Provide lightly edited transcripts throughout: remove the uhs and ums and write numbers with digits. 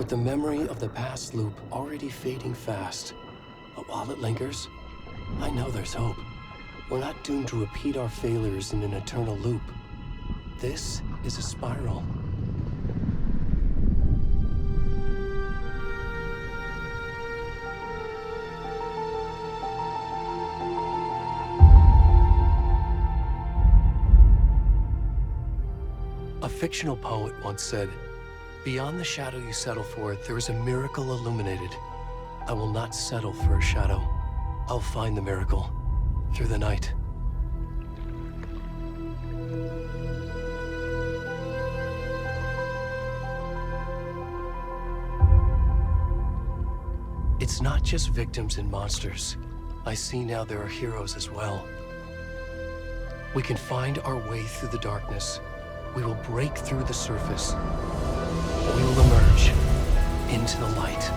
with the memory of the past loop already fading fast. But while it lingers, I know there's hope. We're not doomed to repeat our failures in an eternal loop. This is a spiral. A fictional poet once said, "Beyond the shadow you settle for, there is a miracle illuminated. I will not settle for a shadow. I'll find the miracle through the night." It's not just victims and monsters. I see now there are heroes as well. We can find our way through the darkness. We will break through the surface. We will emerge into the light.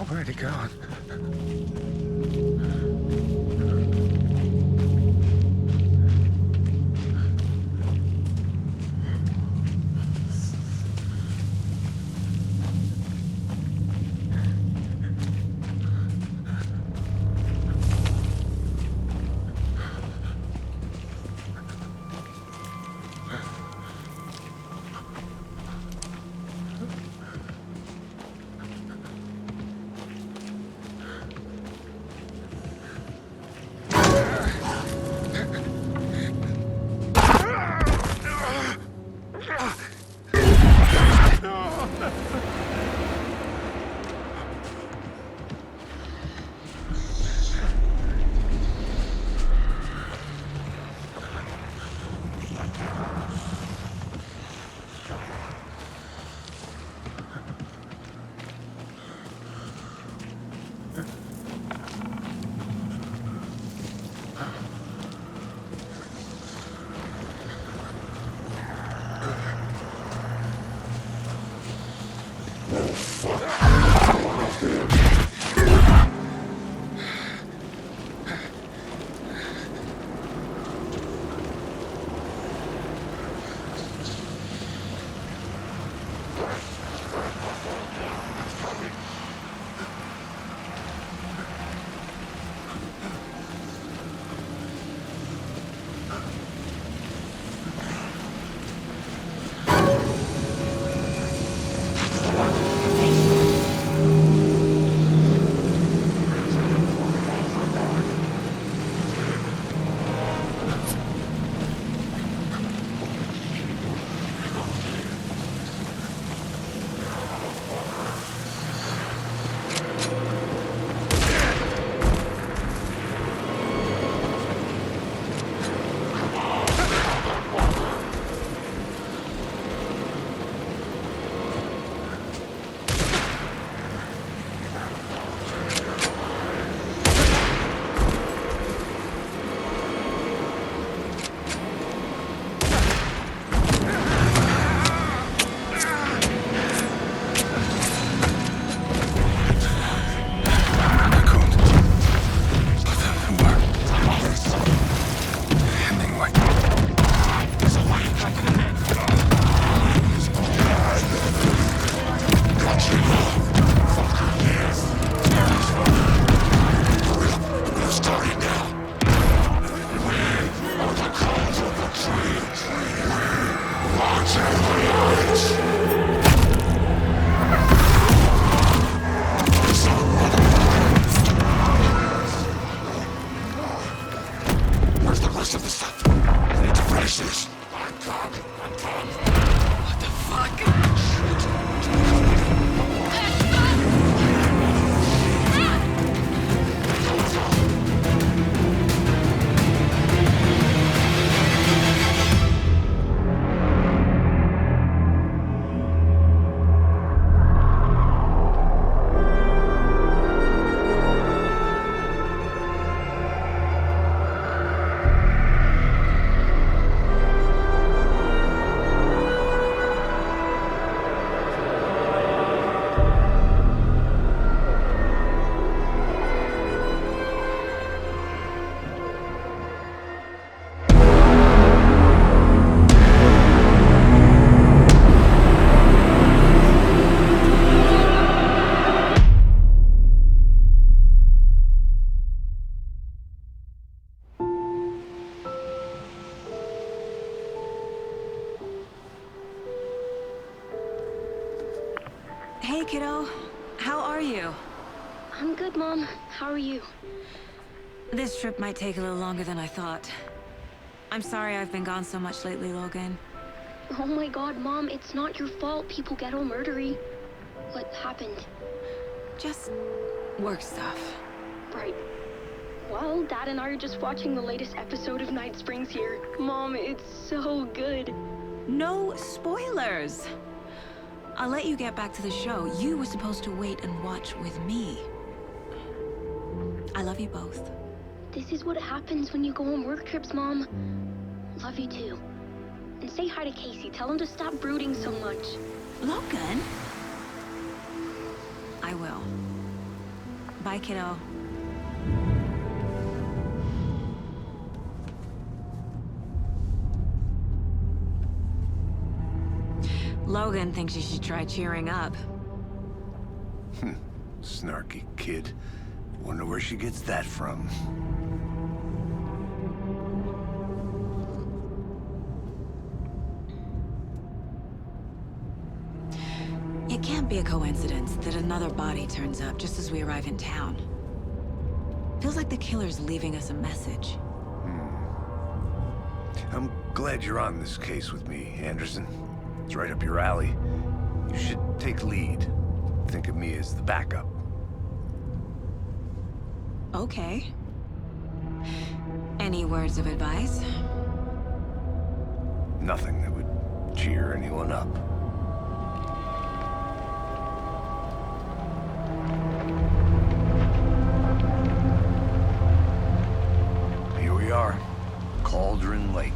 Where'd he go? kiddo. How are you? I'm good, Mom. How are you? This trip might take a little longer than I thought. I'm sorry I've been gone so much lately, Logan. Oh my god, Mom, it's not your fault people get all murdery. What happened? Just work stuff. Right. Well, Dad and I are just watching the latest episode of Night Springs here. Mom, it's so good. No spoilers! I'll let you get back to the show. You were supposed to wait and watch with me. I love you both. This is what happens when you go on work trips, Mom. Love you too. And say hi to Casey. Tell him to stop brooding so much. Logan? I will. Bye, kiddo. Logan thinks you should try cheering up. Snarky kid. Wonder where she gets that from. It can't be a coincidence that another body turns up just as we arrive in town. Feels like the killer's leaving us a message. I'm glad you're on this case with me, Anderson. It's right up your alley. You should take lead. Think of me as the backup. Okay. Any words of advice? Nothing that would cheer anyone up. Here we are. Cauldron Lake.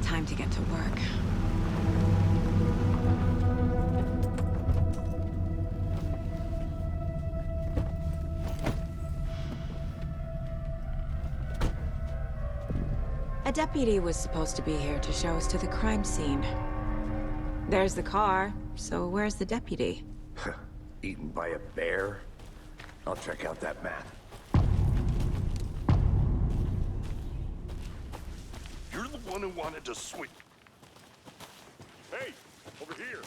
Time to get to work. A deputy was supposed to be here to show us to the crime scene. There's the car, so where's the deputy? Eaten by a bear? I'll check out that map. You're the one who wanted to swing. Hey, over here.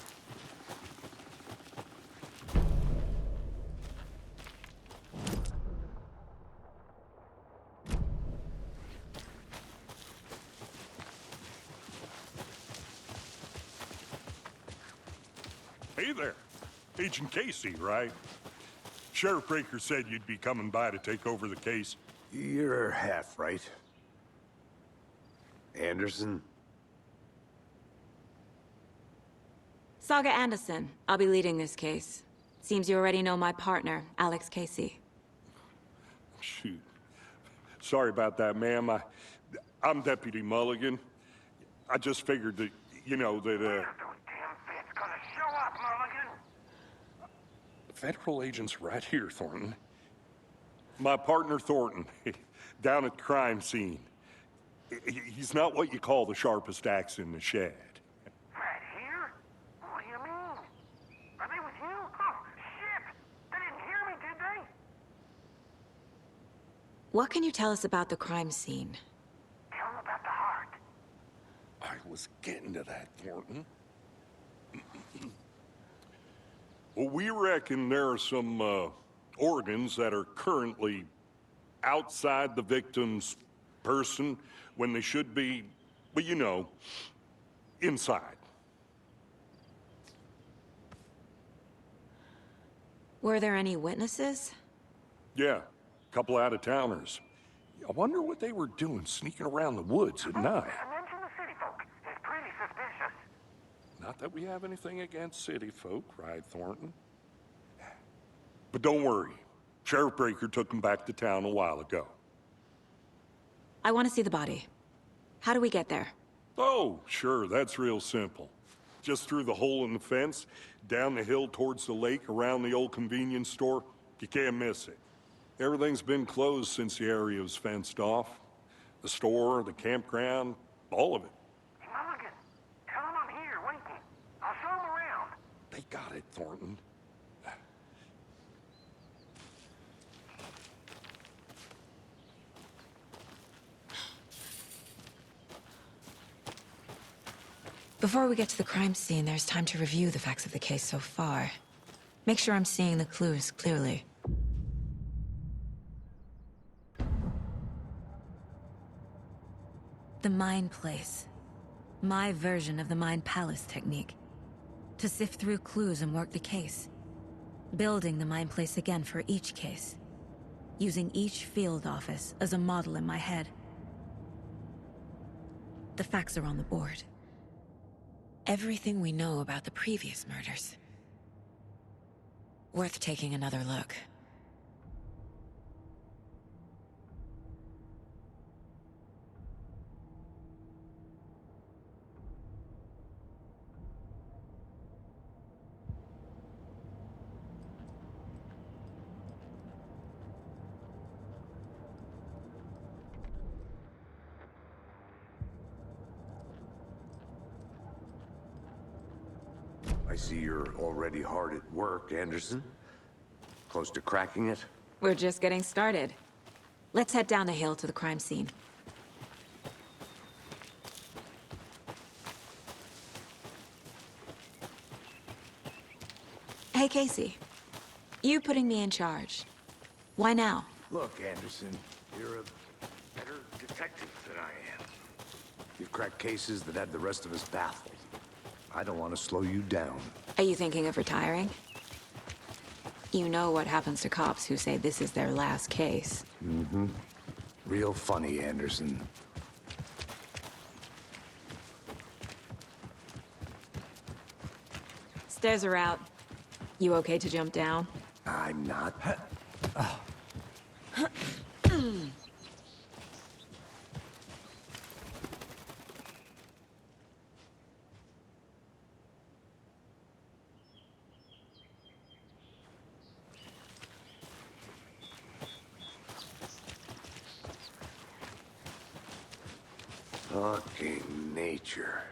Hey there. Agent Casey, right? Sheriff Breaker said you'd be coming by to take over the case. You're half right. Anderson? Saga Anderson. I'll be leading this case. Seems you already know my partner, Alex Casey. Shoot. Sorry about that, ma'am. I'm Deputy Mulligan. I just figured that, you know, that, Those damn feds gonna show up, Mulligan. Federal agent's right here, Thornton. My partner, Thornton, down at the crime scene. He's not what you call the sharpest axe in the shed. Right here? What do you mean? Are they with you? Oh, shit! They didn't hear me, did they? What can you tell us about the crime scene? Tell them about the heart. I was getting to that, Thornton. Well, we reckon there are some organs that are currently outside the victim's person when they should be, well, you know, inside. Were there any witnesses? Yeah, a couple out-of-towners. I wonder what they were doing sneaking around the woods at night. Mention the city folk. It's pretty suspicious. Not that we have anything against city folk, right, Thornton? But don't worry. Sheriff Breaker took them back to town a while ago. I want to see the body. How do we get there? Oh, sure, that's real simple. Just through the hole in the fence, down the hill towards the lake, around the old convenience store. You can't miss it. Everything's been closed since the area was fenced off. The store, the campground, all of it. Hey, Mulligan, tell them I'm here, waiting. I'll show them around. They got it, Thornton. Before we get to the crime scene, there's time to review the facts of the case so far. Make sure I'm seeing the clues clearly. The Mind Place. My version of the Mind Palace technique. To sift through clues and work the case. Building the Mind Place again for each case. Using each field office as a model in my head. The facts are on the board. Everything we know about the previous murders. Worth taking another look. I see you're already hard at work, Anderson. Close to cracking it? We're just getting started. Let's head down the hill to the crime scene. Hey, Casey. You putting me in charge. Why now? Look, Anderson, you're a better detective than I am. You've cracked cases that had the rest of us baffled. I don't want to slow you down. Are you thinking of retiring? You know what happens to cops who say this is their last case. Mm-hmm. Real funny, Anderson. Stairs are out. You okay to jump down? I'm not. Fucking nature.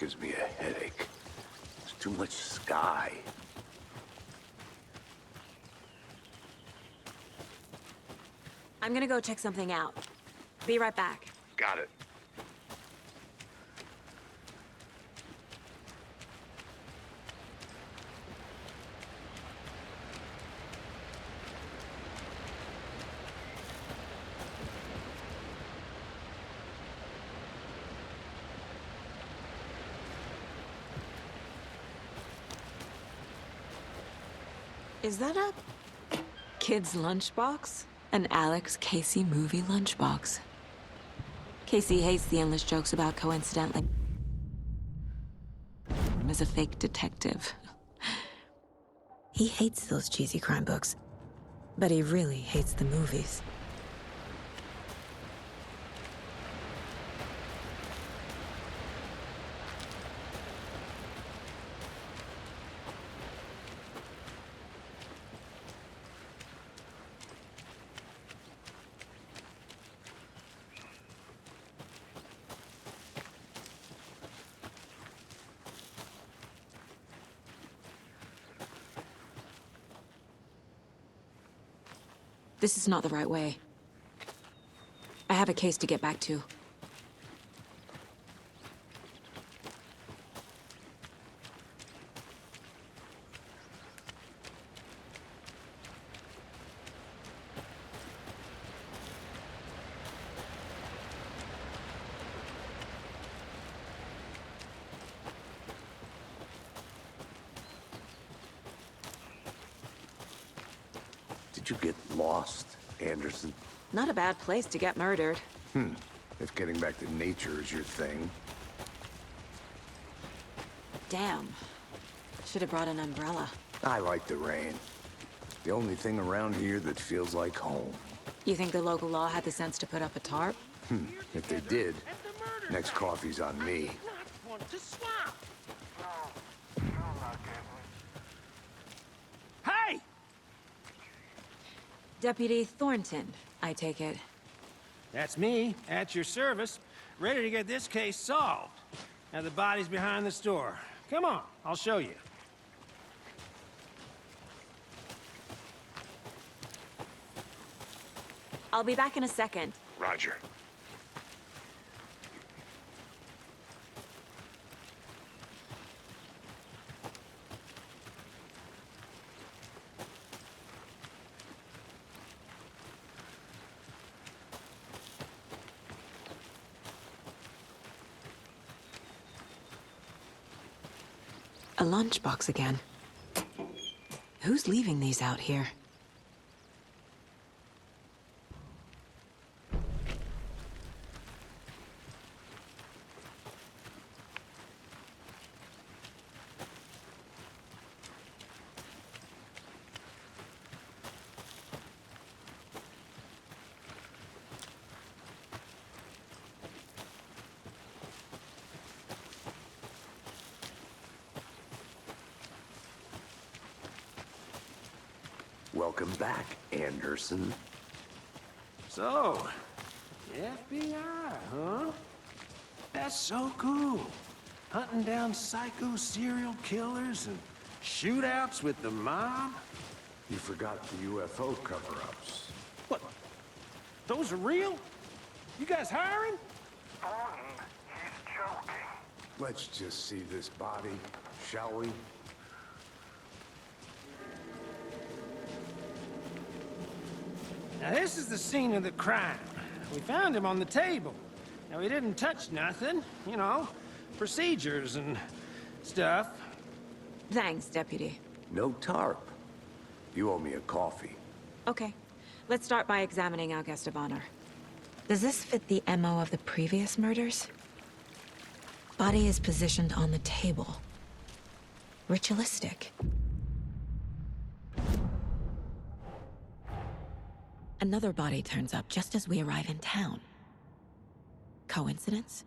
Gives me a headache. There's too much sky. I'm gonna go check something out. Be right back. Got it. Is that a kid's lunchbox? An Alex Casey movie lunchbox. Casey hates the endless jokes about coincidentally as a fake detective. He hates those cheesy crime books, but he really hates the movies. This is not the right way. I have a case to get back to. Did you get lost, Anderson? Not a bad place to get murdered. If getting back to nature is your thing. Damn. Should have brought an umbrella. I like the rain. The only thing around here that feels like home. You think the local law had the sense to put up a tarp? If they did, next coffee's on me. Not want to swap. No, I'm not getting. Hey! Deputy Thornton, I take it. That's me, at your service, ready to get this case solved. Now the body's behind the store. Come on, I'll show you. I'll be back in a second. Roger. A lunchbox again. Who's leaving these out here? Welcome back, Anderson. So, FBI, huh? That's so cool. Hunting down psycho serial killers and shootouts with the mob. You forgot the UFO cover-ups. What? Those are real? You guys hiring? Thornton, he's joking. Let's just see this body, shall we? Now this is the scene of the crime. We found him on the table. Now he didn't touch nothing, you know, procedures and stuff. Thanks, Deputy. No tarp. You owe me a coffee. Okay. Let's start by examining our guest of honor. Does this fit the MO of the previous murders? Body is positioned on the table. Ritualistic. Another body turns up just as we arrive in town. Coincidence?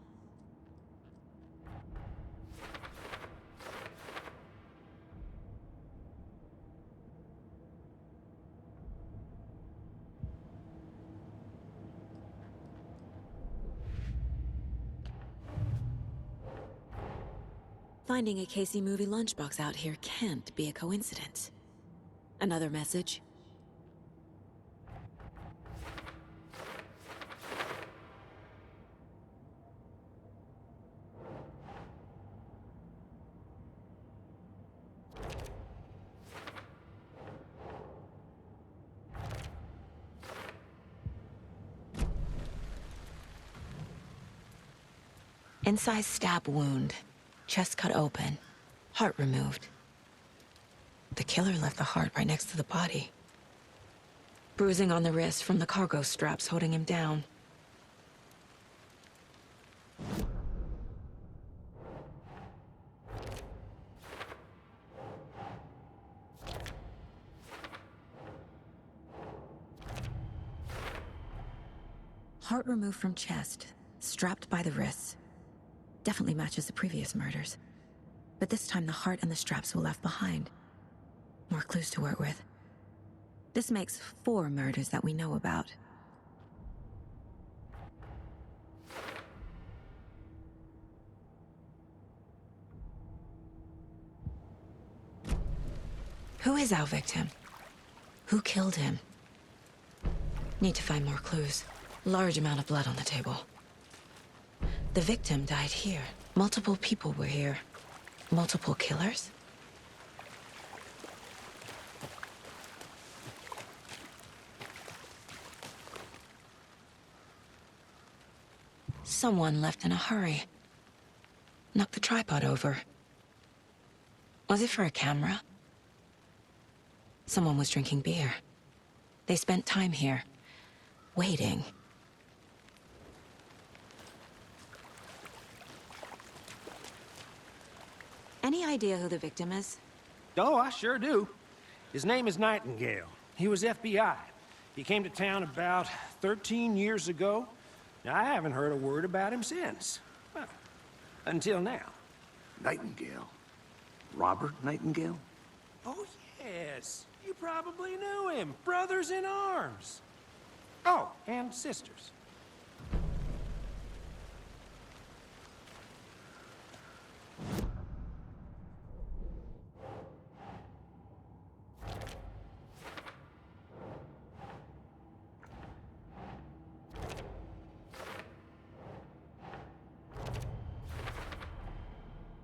Finding a Casey movie lunchbox out here can't be a coincidence. Another message? Incised stab wound. Chest cut open. Heart removed. The killer left the heart right next to the body. Bruising on the wrist from the cargo straps holding him down. Heart removed from chest, strapped by the wrists. Definitely matches the previous murders. But this time the heart and the straps were left behind. More clues to work with. This makes 4 murders that we know about. Who is our victim? Who killed him? Need to find more clues. Large amount of blood on the table. The victim died here. Multiple people were here. Multiple killers? Someone left in a hurry. Knocked the tripod over. Was it for a camera? Someone was drinking beer. They spent time here, waiting. Any idea who the victim is? Oh, I sure do. His name is Nightingale. He was FBI. He came to town about 13 years ago. Now, I haven't heard a word about him since. Well, until now. Nightingale? Robert Nightingale? Oh, yes. You probably knew him. Brothers in arms. Oh, and sisters.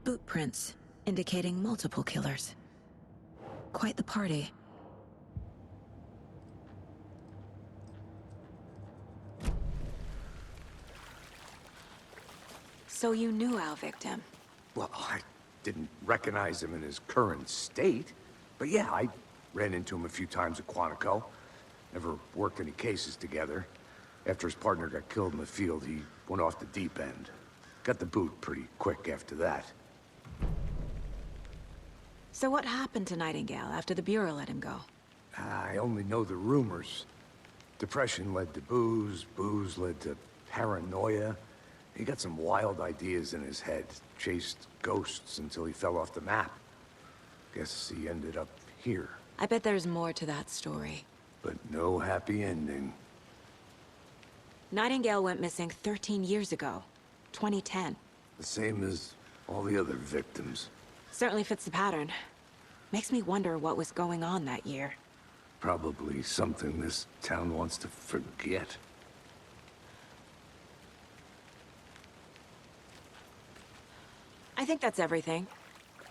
Boot prints, indicating multiple killers. Quite the party. So you knew our victim? Well, didn't recognize him in his current state. But yeah, I ran into him a few times at Quantico. Never worked any cases together. After his partner got killed in the field, he went off the deep end. Got the boot pretty quick after that. So what happened to Nightingale after the Bureau let him go? I only know the rumors. Depression led to booze, booze led to paranoia. He got some wild ideas in his head, chased ghosts until he fell off the map. Guess he ended up here. I bet there's more to that story. But no happy ending. Nightingale went missing 13 years ago. 2010. The same as all the other victims. Certainly fits the pattern. Makes me wonder what was going on that year. Probably something this town wants to forget. I think that's everything.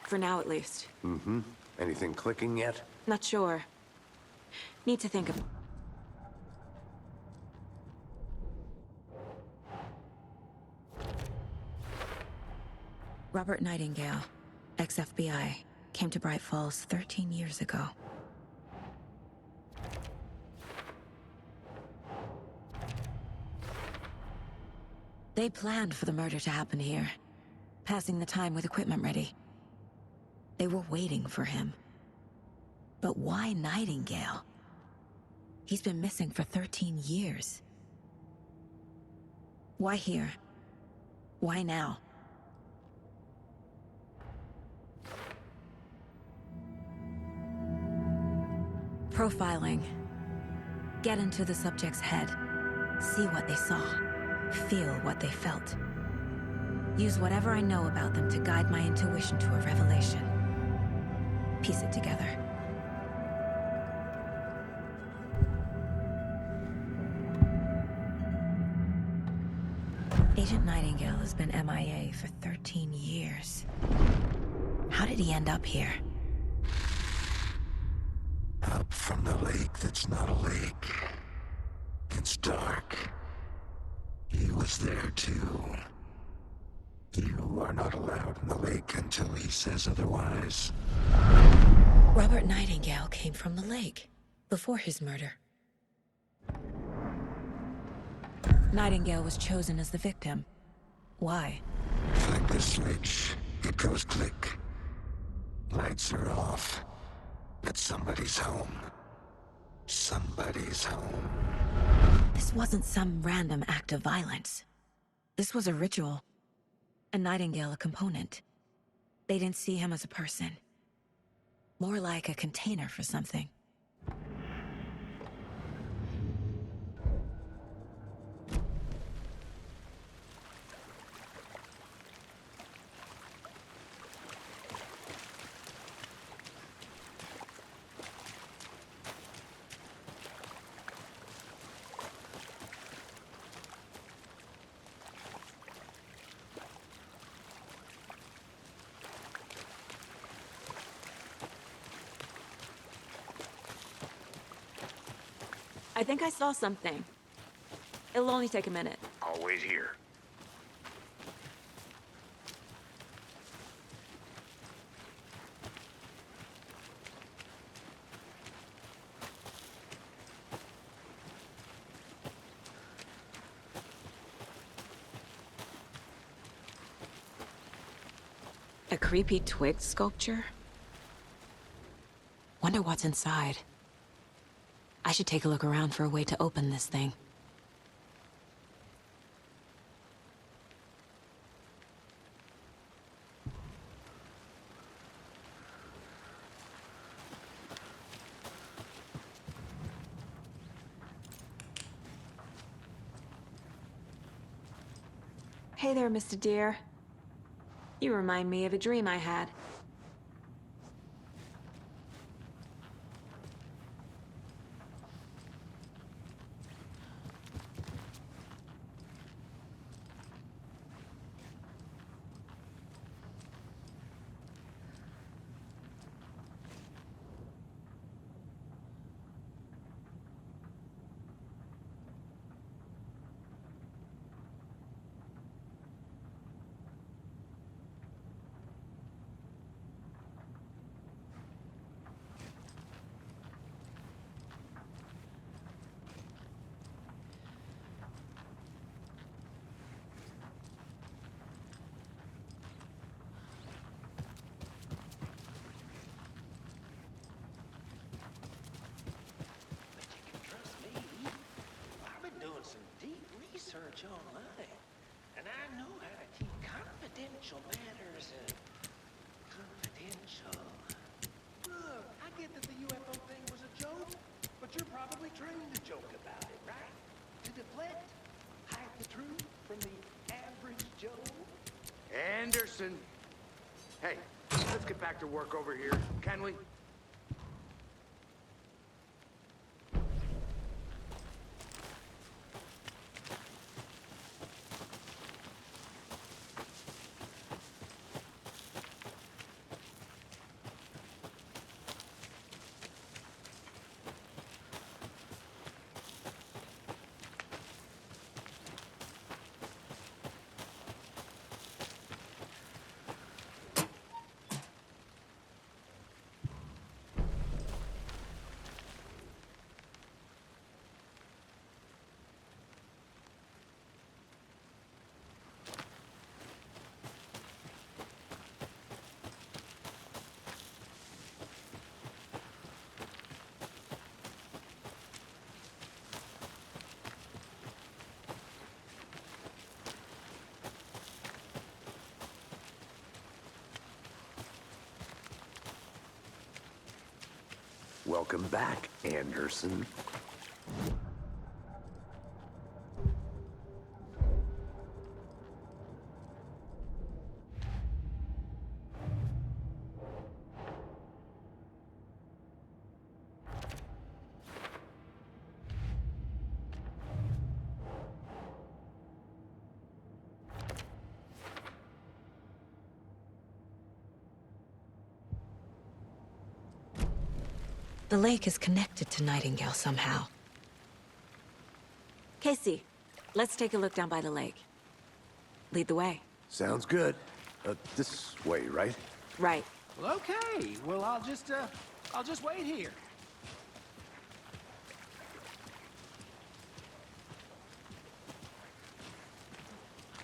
For now, at least. Mm-hmm. Anything clicking yet? Not sure. Need to think of... Robert Nightingale, ex-FBI, came to Bright Falls 13 years ago. They planned for the murder to happen here, passing the time with equipment ready. They were waiting for him. But why Nightingale? He's been missing for 13 years. Why here? Why now? Profiling. Get into the subject's head. See what they saw. Feel what they felt. Use whatever I know about them to guide my intuition to a revelation. Piece it together. Agent Nightingale has been MIA for 13 years. How did he end up here? Up from the lake that's not a lake. It's dark. He was there too. You are not allowed in the lake until he says otherwise. Robert Nightingale came from the lake, before his murder. Nightingale was chosen as the victim. Why? Flick the switch, it goes click. Lights are off. But somebody's home. Somebody's home. This wasn't some random act of violence. This was a ritual. And Nightingale a component. They didn't see him as a person. More like a container for something. I think I saw something. It'll only take a minute. I'll wait here. A creepy twig sculpture? Wonder what's inside. I should take a look around for a way to open this thing. Hey there, Mr. Deer. You remind me of a dream I had. much online, and I know how to keep confidential matters confidential. Look, I get that the UFO thing was a joke, but you're probably trained to joke about it, right? To deflect, hide the truth from the average Joe. Anderson! Hey, let's get back to work over here, can we? Welcome back, Anderson. The lake is connected to Nightingale somehow. Casey, let's take a look down by the lake. Lead the way. Sounds good. This way, right? Right. Well, okay. Well, I'll just wait here.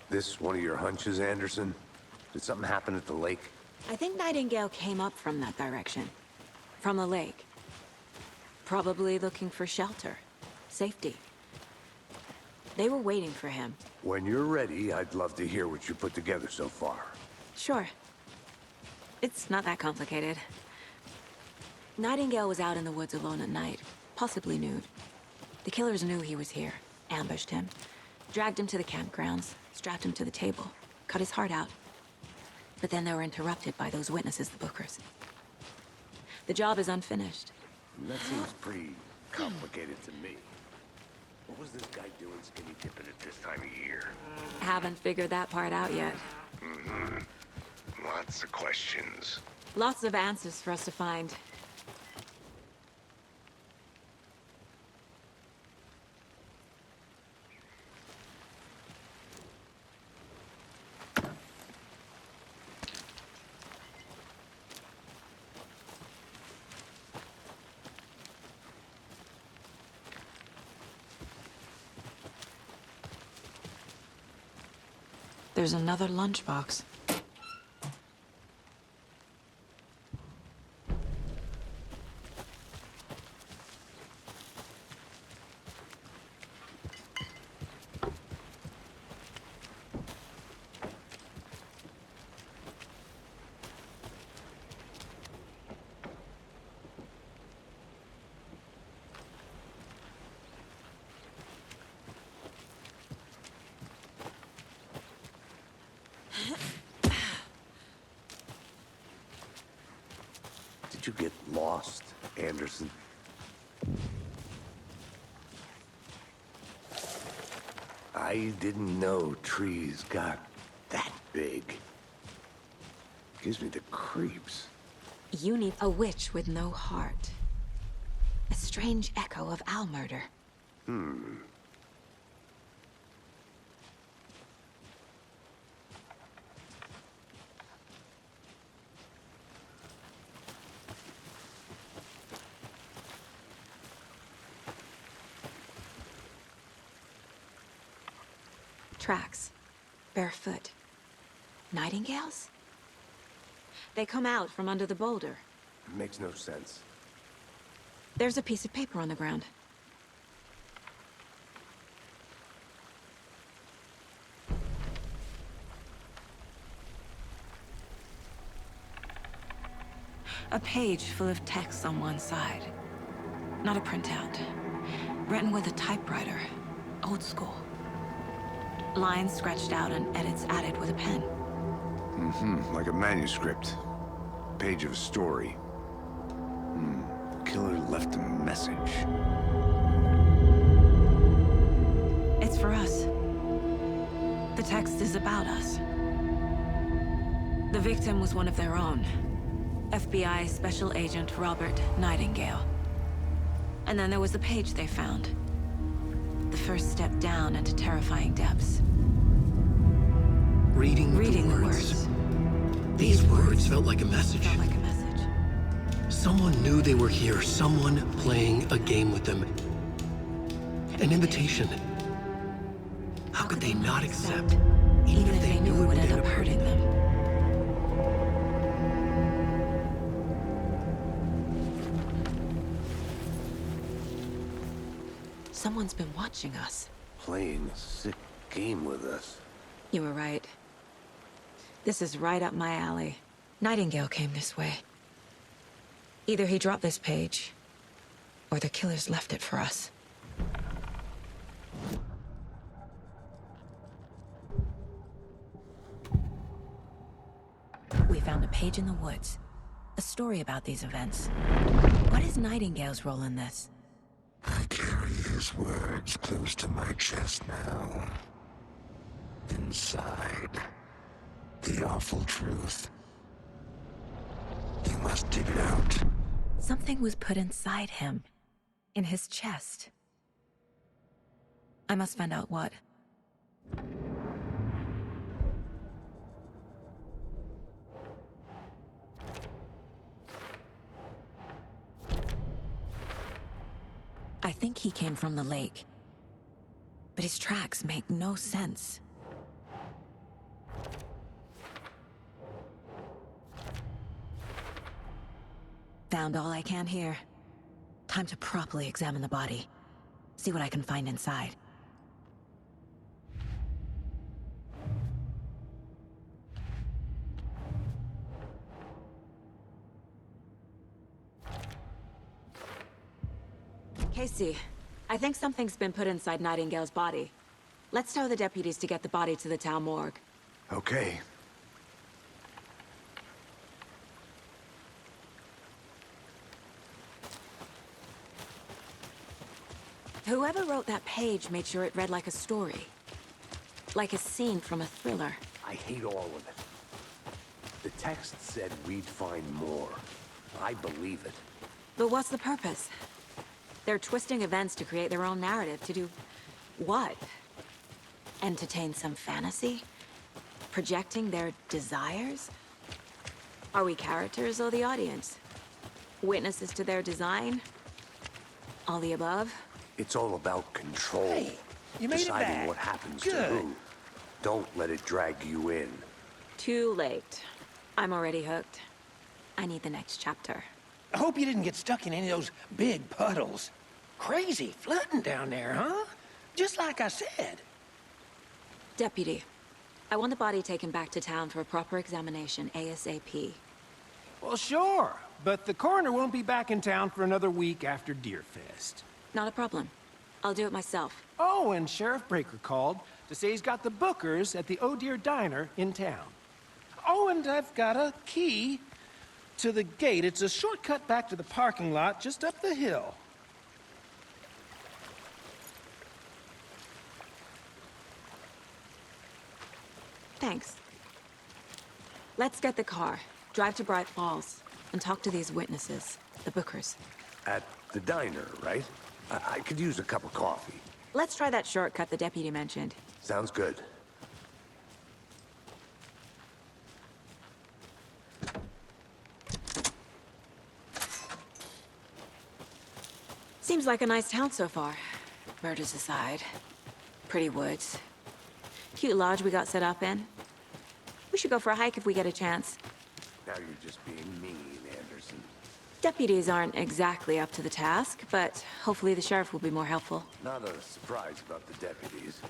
This one of your hunches, Anderson? Did something happen at the lake? I think Nightingale came up from that direction. From the lake. Probably looking for shelter. Safety. They were waiting for him. When you're ready, I'd love to hear what you put together so far. Sure. It's not that complicated. Nightingale was out in the woods alone at night, possibly nude. The killers knew he was here, ambushed him, dragged him to the campgrounds, strapped him to the table, cut his heart out. But then they were interrupted by those witnesses, the Bookers. The job is unfinished. That seems pretty complicated to me. What was this guy doing skinny dipping at this time of year? Haven't figured that part out yet. Lots of questions. Lots of answers for us to find. There's another lunchbox. Did you get lost, Anderson? I didn't know trees got that big. Gives me the creeps. You need a witch with no heart. A strange echo of owl murder. Tracks. Barefoot. Nightingales? They come out from under the boulder. Makes no sense. There's a piece of paper on the ground. A page full of text on one side. Not a printout. Written with a typewriter. Old school. Lines scratched out and edits added with a pen. Like a manuscript. Page of a story. Killer left a message. It's for us. The text is about us. The victim was one of their own. FBI Special Agent Robert Nightingale. And then there was the page they found. The first step down into terrifying depths. Reading the the words. These words felt like a message. Felt like a message. Someone knew they were here, someone playing a game with them. An invitation. How could they not accept, even if they knew it would end up hurting them? Someone's been watching us. Playing a sick game with us. You were right. This is right up my alley. Nightingale came this way. Either he dropped this page, or the killers left it for us. We found a page in the woods. A story about these events. What is Nightingale's role in this? I carry his words close to my chest now. Inside, the awful truth. You must dig it out. Something was put inside him. In his chest. I must find out what. I think he came from the lake. But his tracks make no sense. Found all I can here. Time to properly examine the body. See what I can find inside. Casey, I think something's been put inside Nightingale's body. Let's tell the deputies to get the body to the town morgue. Okay. Whoever wrote that page made sure it read like a story. Like a scene from a thriller. I hate all of it. The text said we'd find more. I believe it. But what's the purpose? They're twisting events to create their own narrative. To do what? Entertain some fantasy? Projecting their desires? Are we characters or the audience? Witnesses to their design? All the above? It's all about control. Hey, you made it Deciding back. what happens to Good. who. Don't let it drag you in. Too late. I'm already hooked. I need the next chapter. I hope you didn't get stuck in any of those big puddles. Crazy flooding down there, huh? Just like I said. Deputy, I want the body taken back to town for a proper examination ASAP. Well, sure. But the coroner won't be back in town for another week after Deerfest. Not a problem. I'll do it myself. Oh, and Sheriff Breaker called to say he's got the Bookers at the Oh Deer Diner in town. Oh, and I've got a key to the gate. It's a shortcut back to the parking lot just up the hill. Thanks. Let's get the car, drive to Bright Falls, and talk to these witnesses, the Bookers. At the diner, right? I could use a cup of coffee. Let's try that shortcut the deputy mentioned. Sounds good. Seems like a nice town so far. Murders aside. Pretty woods. Cute lodge we got set up in. We should go for a hike if we get a chance. Now you're just being mean, Anderson. Deputies aren't exactly up to the task, but hopefully the sheriff will be more helpful. Not a surprise about the deputies.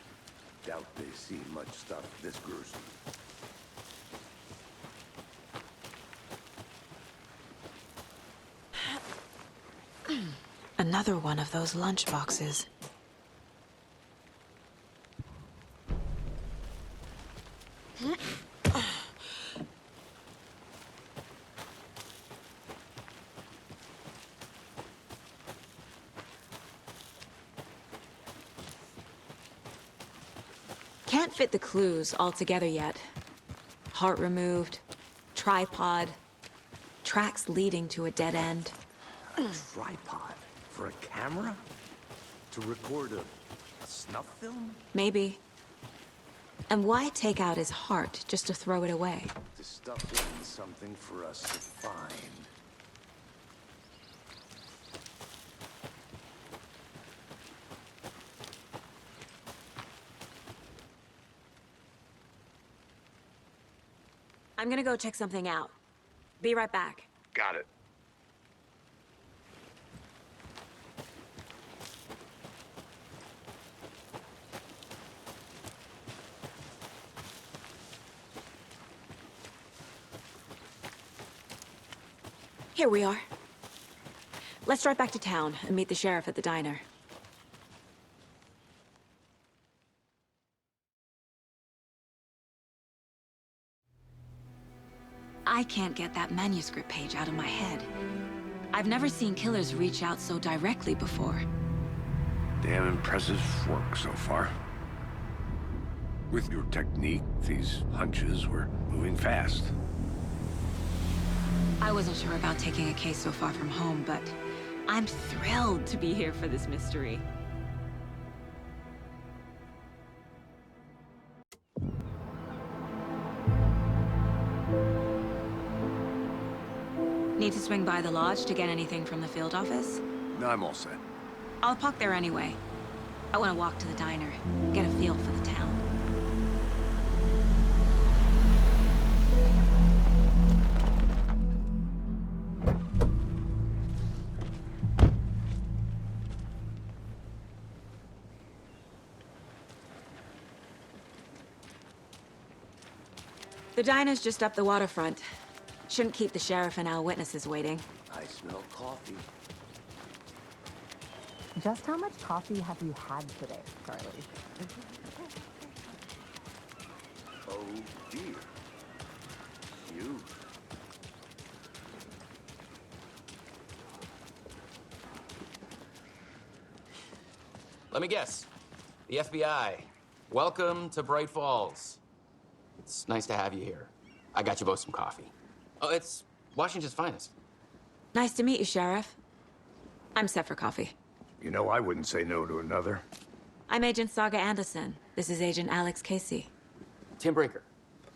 Doubt they see much stuff this gruesome. Another one of those lunch boxes. Can't fit the clues all together yet. Heart removed, tripod, tracks leading to a dead end. A tripod? For a camera? To record a snuff film? Maybe. And why take out his heart just to throw it away? The stuff isn't something for us to find. I'm gonna go check something out. Be right back. Got it. Here we are. Let's drive back to town and meet the sheriff at the diner. I can't get that manuscript page out of my head. I've never seen killers reach out so directly before. Damn impressive work so far. With your technique, these hunches were moving fast. I wasn't sure about taking a case so far from home, but I'm thrilled to be here for this mystery. Need to swing by the lodge to get anything from the field office? No, I'm all set. I'll park there anyway. I want to walk to the diner, get a feel for the town. The diner's just up the waterfront. Shouldn't keep the sheriff and our witnesses waiting. I smell coffee. Just how much coffee have you had today, Charlie? Oh dear. You. Let me guess. The FBI. Welcome to Bright Falls. It's nice to have you here. I got you both some coffee. Oh, it's Washington's finest. Nice to meet you, Sheriff. I'm set for coffee. You know, I wouldn't say no to another. I'm Agent Saga Anderson. This is Agent Alex Casey. Tim Brinker.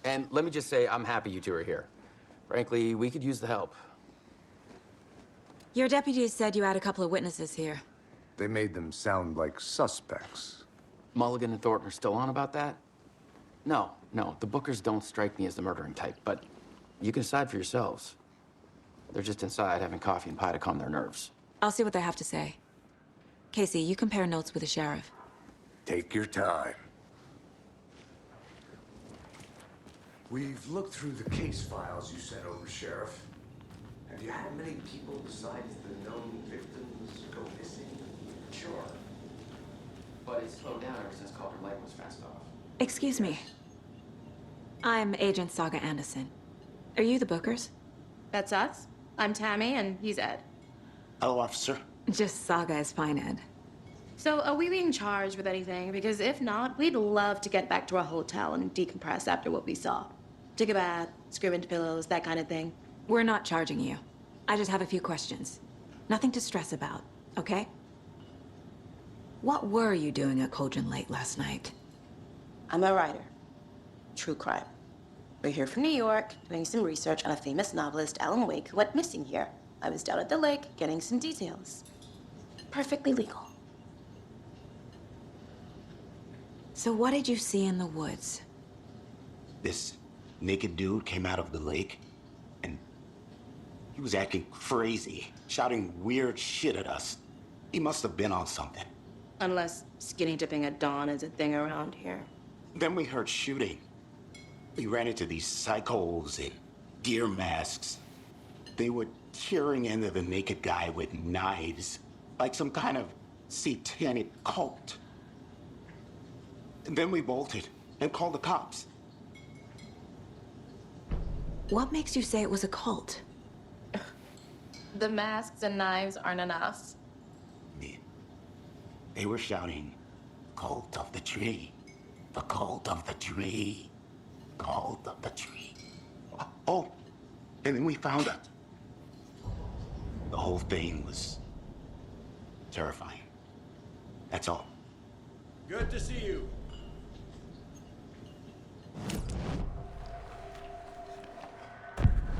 And let me just say, I'm happy you two are here. Frankly, we could use the help. Your deputies said you had a couple of witnesses here. They made them sound like suspects. Mulligan and Thornton are still on about that? No, the Bookers don't strike me as the murdering type, but you can decide for yourselves. They're just inside having coffee and pie to calm their nerves. I'll see what they have to say. Casey, you compare notes with the sheriff. Take your time. We've looked through the case files you sent over, Sheriff. Have you had many people besides the known victims go missing? Sure. But it's slowed down ever since Calder Lake was fenced off. Excuse me. I'm Agent Saga Anderson. Are you the Bookers? That's us. I'm Tammy, and he's Ed. Hello, officer. Just Saga is fine, Ed. So, are we being charged with anything? Because if not, we'd love to get back to our hotel and decompress after what we saw. Take a bath, scream into pillows, that kind of thing. We're not charging you. I just have a few questions. Nothing to stress about, okay? What were you doing at Cauldron Lake last night? I'm a writer. True crime. We're here from New York, doing some research on a famous novelist, Alan Wake, who went missing here. I was down at the lake, getting some details. Perfectly legal. So what did you see in the woods? This naked dude came out of the lake, and he was acting crazy, shouting weird shit at us. He must have been on something. Unless skinny dipping at dawn is a thing around here. Then we heard shooting. We ran into these psychos in deer masks. They were tearing into the naked guy with knives. like some kind of satanic cult. And then we bolted and called the cops. What makes you say it was a cult? The masks and knives aren't enough. They were shouting, "Cult of the tree, the cult of the tree, cult of the tree." Oh, and then we found out. The whole thing was terrifying. That's all. Good to see you.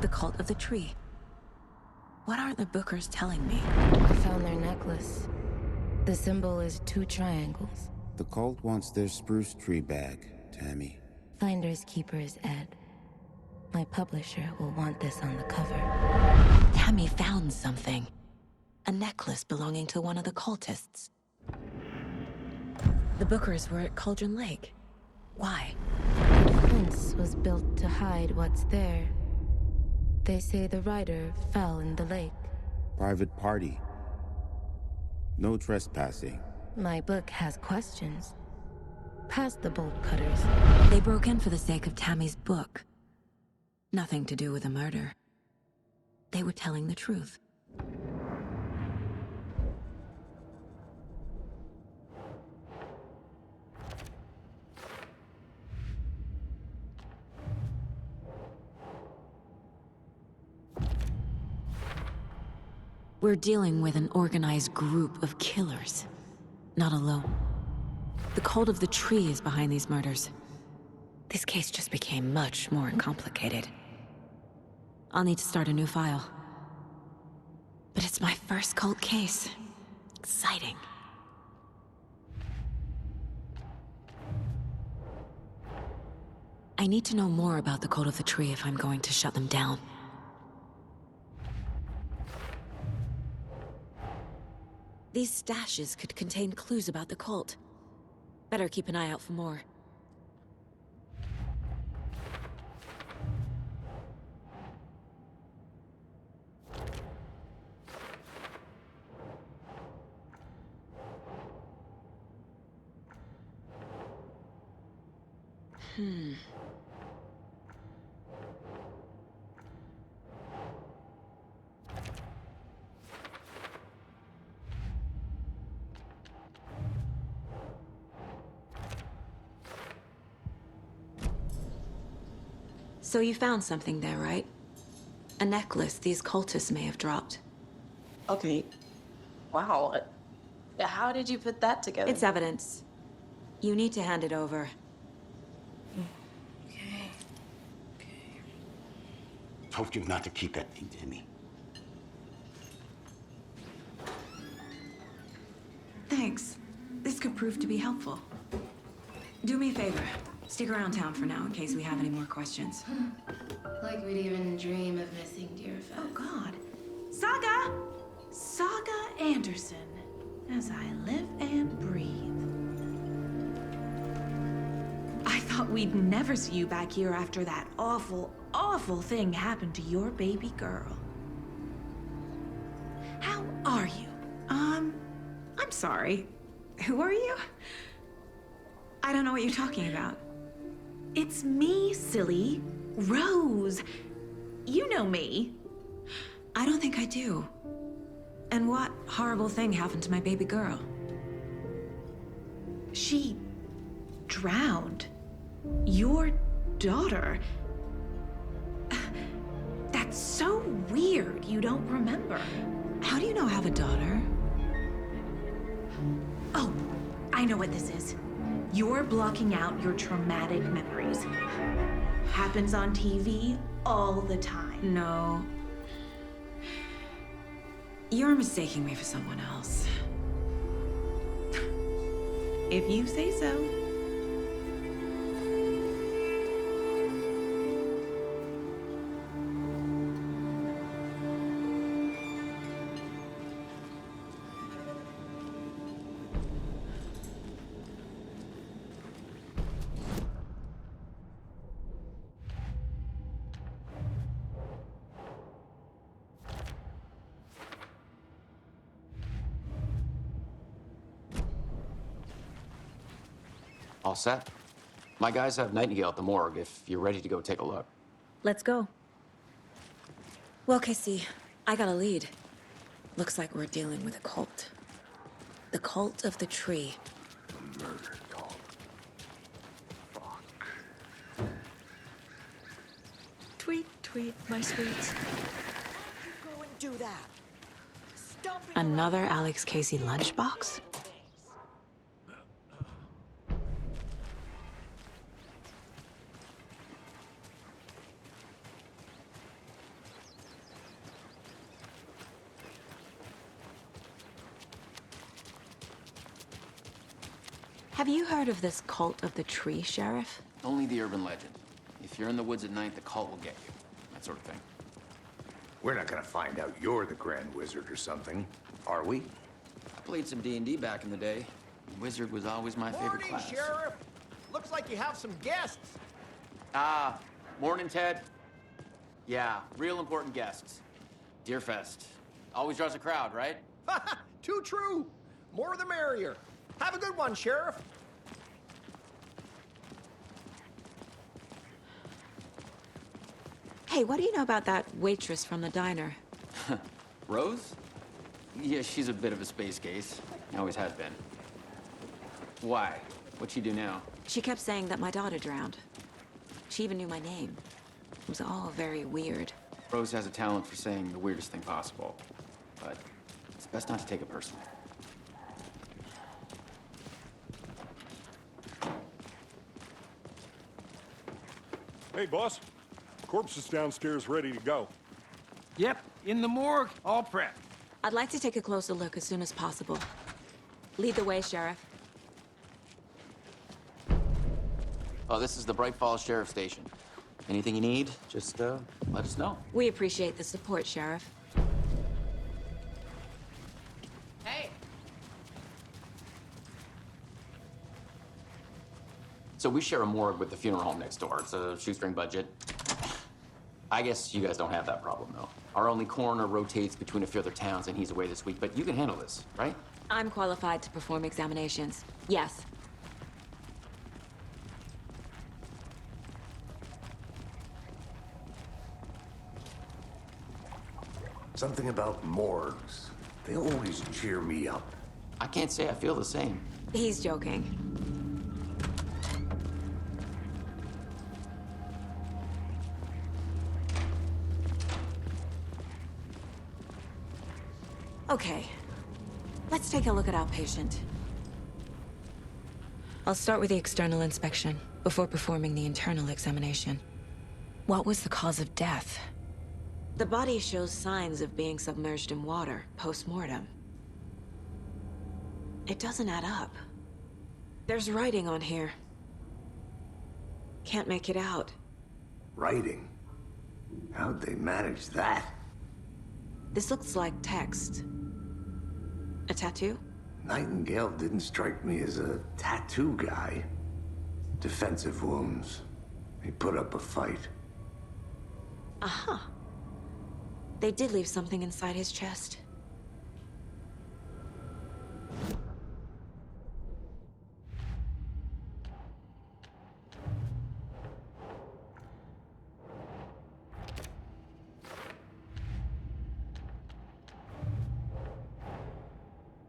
The cult of the tree. What aren't the Bookers telling me? I found their necklace. The symbol is 2 triangles. The cult wants their spruce tree back, Tammy. Finders keepers, Ed. My publisher will want this on the cover. Tammy found something. A necklace belonging to one of the cultists. The Bookers were at Cauldron Lake. Why? The fence was built to hide what's there. They say the rider fell in the lake. Private party. No trespassing. My book has questions. Past the bolt cutters. They broke in for the sake of Tammy's book. Nothing to do with the murder. They were telling the truth. We're dealing with an organized group of killers. Not alone. The cult of the tree is behind these murders. This case just became much more complicated. I'll need to start a new file. But it's my first cult case. Exciting. I need to know more about the cult of the tree if I'm going to shut them down. These stashes could contain clues about the cult. Better keep an eye out for more. So you found something there, right? A necklace these cultists may have dropped. Okay. Wow. How did you put that together? It's evidence. You need to hand it over. Okay. Told you not to keep that thing, Timmy. Thanks. This could prove to be helpful. Do me a favor. Stick around town for now in case we have any more questions. Like we'd even dream of missing Deerfest. Oh, God. Saga! Saga Anderson. As I live and breathe. I thought we'd never see you back here after that awful, awful thing happened to your baby girl. How are you? I'm sorry. Who are you? I don't know what you're talking about. It's me, silly. Rose. You know me. I don't think I do. And what horrible thing happened to my baby girl? She drowned. Your daughter. That's so weird you don't remember. How do you know I have a daughter? Oh, I know what this is. You're blocking out your traumatic memories. Happens on TV all the time. No. You're mistaking me for someone else. If you say so. All set. My guys have Nightingale at the morgue if you're ready to go take a look. Let's go. Well, Casey, I got a lead. Looks like we're dealing with a cult. The Cult of the Tree. A murder cult. Fuck. Tweet, tweet, my sweets. Go and do that. Another Alex Casey lunchbox? Have you heard of this Cult of the Tree, Sheriff? Only the urban legend. If you're in the woods at night, the cult will get you. That sort of thing. We're not gonna find out you're the Grand Wizard or something, are we? I played some D&D back in the day. Wizard was always my favorite Morning, class. Sheriff. Looks like you have some guests. Ah, morning, Ted. Yeah, real important guests. Deerfest. Always draws a crowd, right? Too true. More the merrier. Have a good one, Sheriff. Hey, what do you know about that waitress from the diner? Rose? Yeah, she's a bit of a space case. Always has been. Why? What'd she do now? She kept saying that my daughter drowned. She even knew my name. It was all very weird. Rose has a talent for saying the weirdest thing possible. But it's best not to take it personally. Hey, boss. Corpse is downstairs ready to go. Yep, in the morgue, all prepped. I'd like to take a closer look as soon as possible. Lead the way, Sheriff. Oh, this is the Bright Falls Sheriff Station. Anything you need, just let us know. We appreciate the support, Sheriff. Hey. So we share a morgue with the funeral home next door. It's a shoestring budget. I guess you guys don't have that problem, though. Our only coroner rotates between a few other towns, and he's away this week, but you can handle this, right? I'm qualified to perform examinations. Yes. Something about morgues. They always cheer me up. I can't say I feel the same. He's joking. Okay, let's take a look at our patient. I'll start with the external inspection before performing the internal examination. What was the cause of death? The body shows signs of being submerged in water post-mortem. It doesn't add up. There's writing on here. Can't make it out. Writing? How'd they manage that? This looks like text. A tattoo? Nightingale didn't strike me as a tattoo guy. Defensive wounds. He put up a fight. Aha. They did leave something inside his chest.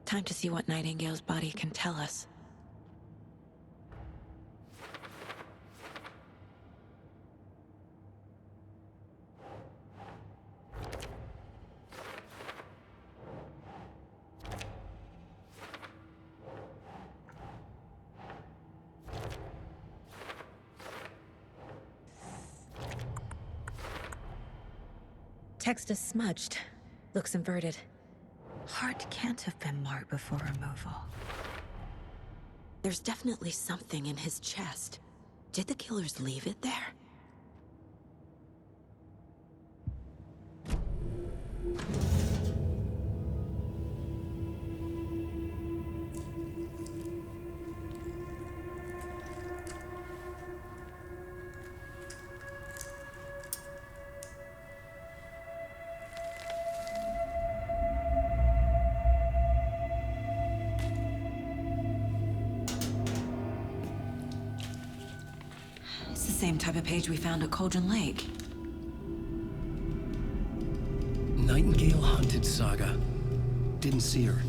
Time to see what Nightingale's body can tell us. Text is smudged. Looks inverted. Heart can't have been marked before removal. There's definitely something in his chest. Did the killers leave it there? It's the same type of page we found at Cauldron Lake. Nightingale hunted Saga. Didn't see her.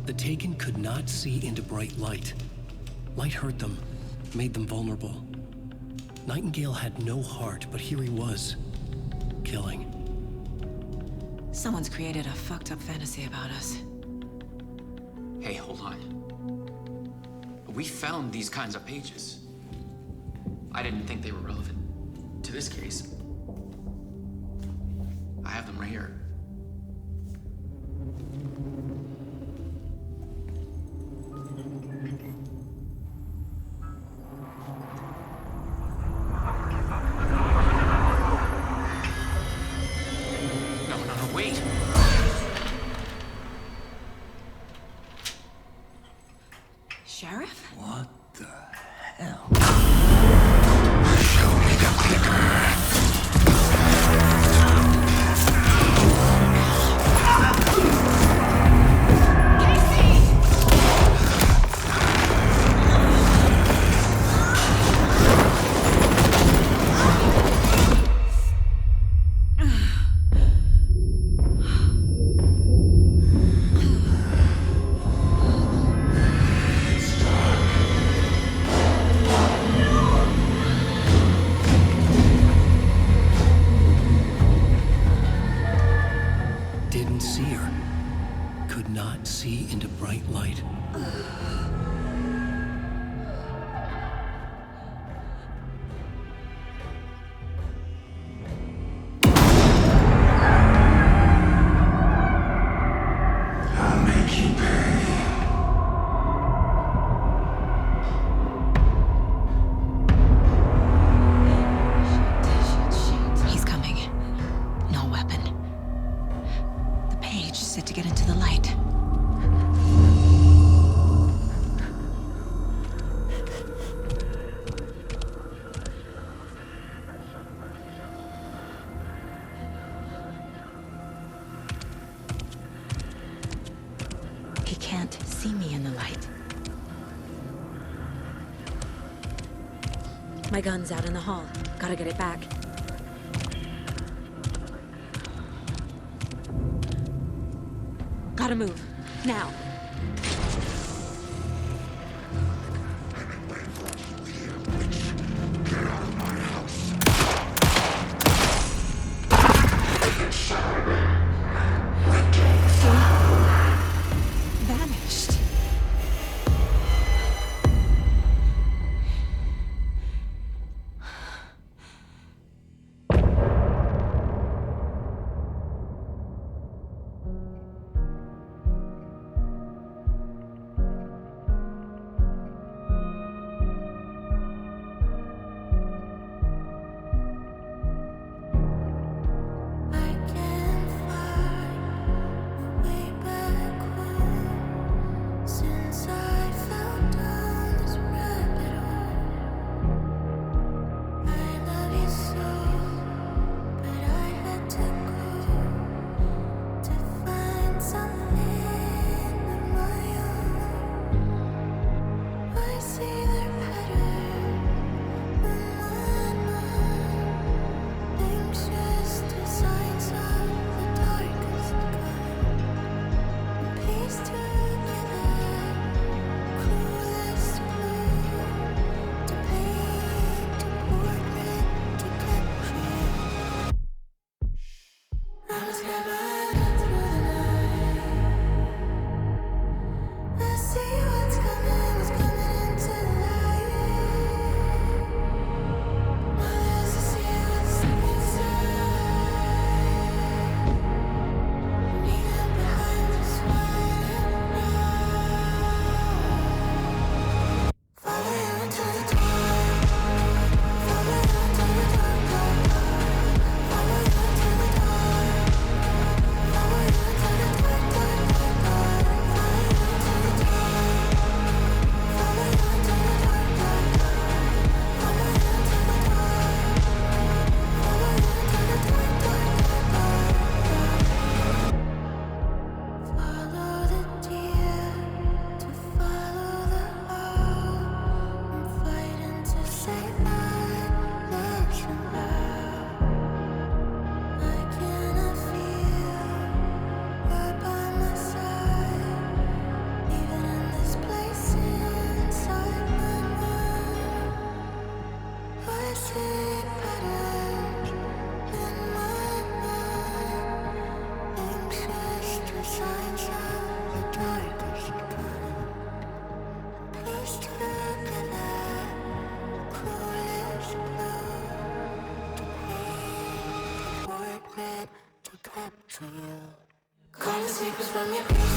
The Taken could not see into bright light. Light hurt them, made them vulnerable. Nightingale had no heart, but here he was, killing. Someone's created a fucked up fantasy about us. Hey, hold on. We found these kinds of pages. I didn't think they were relevant to this case. I have them right here. No, wait! Sheriff? What the hell? Show me the clicker. Didn't see her. Could not see into bright light. I'll make you pay. He's coming. No weapon. The page said to get into the light. He can't see me in the light. My gun's out in the hall. Gotta get it back. Gotta move. Now. Vanished. from you. Call the secrets from your